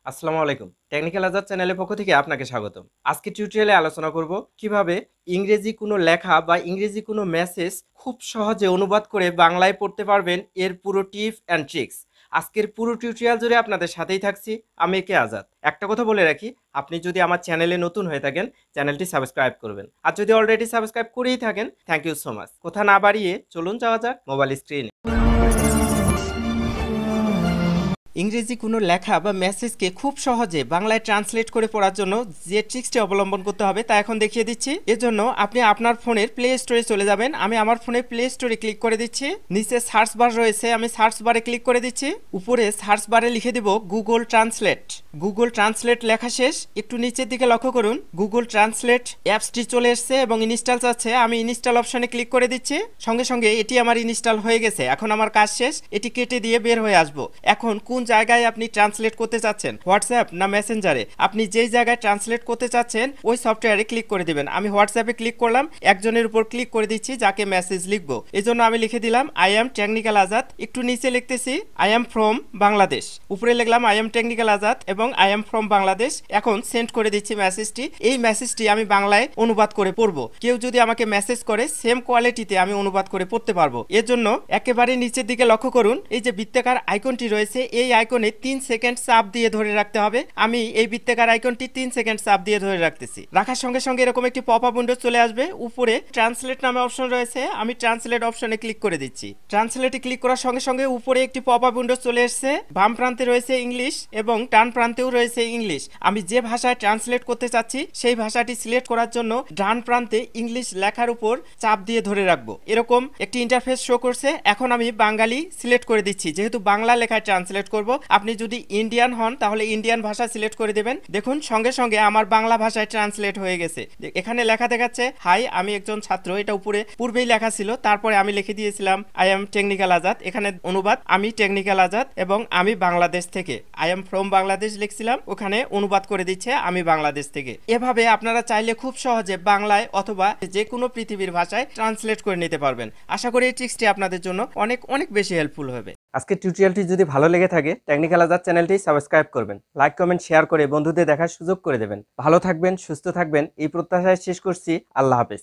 আসসালামু আলাইকুম। টেকনিক্যাল আজাদ চ্যানেলের পক্ষ থেকে আপনাকে স্বাগতম। আজকে টিউটোরিয়ালে আলোচনা করব কিভাবে ইংরেজি কোনো লেখা বা ইংরেজি কোনো মেসেজ খুব সহজে অনুবাদ করে বাংলায় পড়তে পারবেন, এর পুরো টিপস অ্যান্ড ট্রিক্স। আজকের পুরো টিউটোরিয়াল জুড়ে আপনাদের সাথেই থাকছি আমি কে আজাদ। একটা কথা বলে রাখি, আপনি যদি আমার চ্যানেলে নতুন হয়ে থাকেন চ্যানেলটি সাবস্ক্রাইব করবেন, আর যদি অলরেডি সাবস্ক্রাইব করেই থাকেন থ্যাংক ইউ সো মাচ। কথা না বাড়িয়ে চলুন যাওয়া যাক মোবাইল স্ক্রিনে। ইংরেজি কোনো লেখা বা মেসেজকে খুব সহজে বাংলায় ট্রান্সলেট করে পড়ার জন্য যে ট্রিক্সটি অবলম্বন করতে হবে তা এখন দেখিয়ে দিচ্ছি। এজন্য আপনি আপনার ফোনের প্লে স্টোরে চলে যাবেন। আমি আমার ফোনে প্লে স্টোরে ক্লিক করে দিচ্ছি। নিচে সার্চ বার রয়েছে, আমি সার্চ বারে ক্লিক করে দিচ্ছি। উপরে সার্চ বারে লিখে দেব গুগল ট্রান্সলেট। গুগল ট্রান্সলেট লেখা শেষ, একটু নিচের দিকে লক্ষ্য করুন গুগল ট্রান্সলেট অ্যাপসটি চলে এসছে এবং ইনস্টল চাচ্ছে। আমি ইনস্টল অপশনে ক্লিক করে দিচ্ছি। সঙ্গে সঙ্গে এটি আমার ইনস্টল হয়ে গেছে। এখন আমার কাজ শেষ, এটি কেটে দিয়ে বের হয়ে আসবো। এখন কোন জায়গায় আপনি ট্রান্সলেট করতে চাচ্ছেন, হোয়াটসঅ্যাপ না মেসেঞ্জারে, আপনি যেই জায়গায় ট্রান্সলেট করতে চাচ্ছেন ওই সফটওয়্যারে ক্লিক করে দিবেন। আমি হোয়াটসঅ্যাপে ক্লিক করলাম, একজনের উপর ক্লিক করে দিচ্ছি যাকে মেসেজ লিখবো। এই জন্য আমি লিখে দিলাম আই এম টেকনিক্যাল আজাদ। একটু নিচে লিখতেছি আই এম ফ্রম বাংলাদেশ। উপরে লিখলাম আই এম টেকনিক্যাল আজাদ এবং আই এম ফ্রম বাংলাদেশ। এখন সেন্ড করে দিচ্ছি মেসেজটি। এই মেসেজটি আমি বাংলায় অনুবাদ করে পড়বো। কেউ যদি আমাকে মেসেজ করে সেম কোয়ালিটিতে আমি অনুবাদ করে পড়তে পারবো। এর জন্য একেবারে নিচের দিকে লক্ষ্য করুন, এই যে বৃত্তাকার আইকনটি রয়েছে এই আইকনে 3 সেকেন্ড চাপ দিয়ে ধরে রাখতে হবে। আমি এই বৃত্তাকার আইকনটি 3 সেকেন্ড চাপ দিয়ে ধরে রাখতেছি। রাখার সঙ্গে সঙ্গে এরকম একটি পপ আপ উইন্ডো চলে আসবে। উপরে ট্রান্সলেট নামে অপশন রয়েছে, আমি ট্রান্সলেট অপশনে ক্লিক করে দিচ্ছি। ট্রান্সলেটে ক্লিক করার সঙ্গে সঙ্গে উপরে একটি পপ আপ উইন্ডো চলে এসেছে। বাম প্রান্তে রয়েছে ইংলিশ এবং ডান প্রান্তেও রয়েছে ইংলিশ। আমি যে ভাষায় ট্রান্সলেট করতে চাচ্ছি সেই ভাষাটি সিলেক্ট করার জন্য ডান প্রান্তে ইংলিশ লেখার উপর চাপ দিয়ে ধরে রাখবো। এরকম একটি ইন্টারফেস শো করছে। এখন আমি বাঙালি সিলেক্ট করে দিচ্ছি, যেহেতু বাংলা লেখায় ট্রান্সলেট করব। আপনি যদি ইন্ডিয়ান হন তাহলে ইন্ডিয়ান ভাষা সিলেক্ট করে দেবেন। দেখুন সঙ্গে সঙ্গে আমার বাংলা ভাষায় ট্রান্সলেট হয়ে গেছে। এখানে লেখা দেখাচ্ছে হাই আমি একজন ছাত্র, এটা উপরে পূর্বেই লেখা ছিল। তারপরে আমি লিখে দিয়েছিলাম আই এম টেকনিক্যাল আজাদ। এখানে অনুবাদ আমি টেকনিক্যাল আজাদ এবং আমি বাংলাদেশ থেকে। আই এম ফ্রম বাংলাদেশ লিখছিলাম, ওখানে অনুবাদ করে দিচ্ছে আমি বাংলাদেশ থেকে। এভাবে আপনারা চাইলে খুব সহজে বাংলায় অথবা যে কোনো পৃথিবীর ভাষায় ট্রান্সলেট করে নিতে পারবেন। আশা করি এই ট্রিক্সটি আপনাদের জন্য অনেক অনেক বেশি হেল্পফুল হবে। আজকের টিউটোরিয়ালটি যদি ভালো লেগে থাকে টেকনিক্যাল আজাদ চ্যানেলটি সাবস্ক্রাইব করবেন, লাইক কমেন্ট শেয়ার করে বন্ধুদের দেখার সুযোগ করে দেবেন। ভালো থাকবেন, সুস্থ থাকবেন এই প্রত্যাশায় শেষ করছি। আল্লাহ হাফেজ।